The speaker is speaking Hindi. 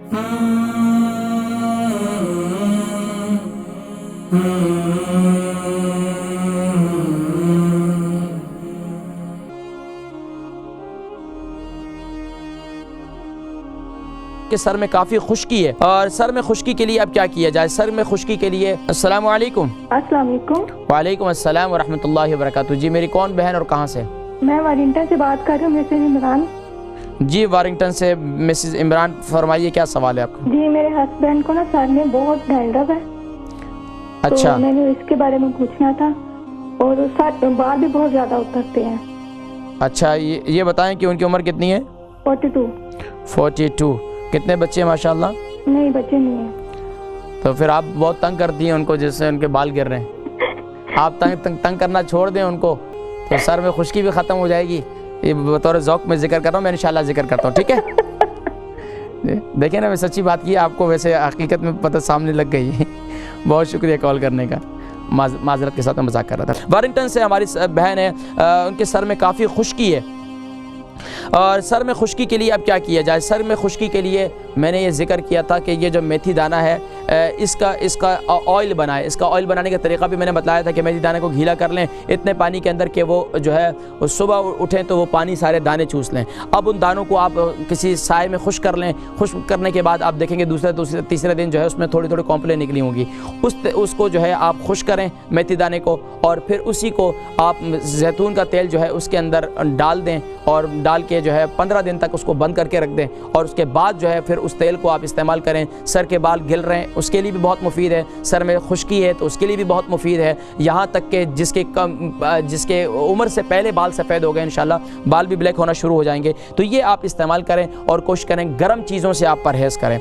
कि सर में काफ़ी खुश्की है और सर में खुश्की के लिए अब क्या किया जाए। सर में खुश्की के लिए अस्सलाम वालेकुम। अस्सलाम वालेकुम। वालेकुम अस्सलाम वरहमतुल्लाहि वबरकातुहू। जी मेरी कौन बहन और कहाँ से? मैं वारिंगटन से बात कर रही हूँ, मिसेज इमरान। जी वारिंगटन से मिसेज इमरान, फरमाइए क्या सवाल है आपका? जी मेरे हस्बैंड को ना सर में बहुत डैंड्रफ है। अच्छा, तो मैंने इसके बारे में पूछना था। और सर बाल भी बहुत ज़्यादा उतरते हैं। अच्छा ये बताएं कि उनकी उम्र कितनी है? 42। 42। कितने बच्चे हैं माशाल्लाह? नहीं, बच्चे नहीं है। तो फिर आप बहुत तंग करती हैं उनको, जिससे उनके बाल गिर रहे हैं। आप तंग करना छोड़ दें उनको, तो सर में खुश्की भी ख़त्म हो जाएगी। ये बतौर ज़ौक़ में जिक्र कर रहा हूँ, मैं इंशाल्लाह जिक्र करता हूँ, ठीक है? देखिए ना, मैं सच्ची बात की, आपको वैसे हकीकत में पता सामने लग गई। बहुत शुक्रिया कॉल करने का। माजरत के साथ मैं मजाक कर रहा था। वारिंगटन से हमारी बहन है, उनके सर में काफ़ी खुश्की है और सर में खुश्की के लिए अब क्या किया जाए। सर में खुश्की के लिए मैंने ये जिक्र किया था कि ये जो मेथी दाना है इसका ऑयल बनाए। इसका ऑयल बनाने का तरीका भी मैंने बताया था कि मेथी दाने को गीला कर लें इतने पानी के अंदर कि वो जो है सुबह उठें तो वो पानी सारे दाने चूस लें। अब उन दानों को आप किसी साए में खुश्क कर लें। खुश्क करने के बाद आप देखेंगे दूसरे तीसरे दिन जो है उसमें थोड़ी थोड़ी कॉम्प्लें निकली होंगी। उसको जो है आप खुश्क करें मेथी दाने को, और फिर उसी को आप जैतून का तेल जो है उसके अंदर डाल दें और डाल के जो है 15 दिन तक उसको बंद करके रख दें। और उसके बाद जो है फिर उस तेल को आप इस्तेमाल करें। सर के बाल गिल रहे हैं उसके लिए भी बहुत मुफीद है, सर में खुश्की है तो उसके लिए भी बहुत मुफीद है। यहाँ तक कि जिसके उम्र से पहले बाल सफ़ेद हो गए, इंशाल्लाह बाल भी ब्लैक होना शुरू हो जाएंगे। तो ये आप इस्तेमाल करें और कोशिश करें गर्म चीज़ों से आप परहेज़ करें।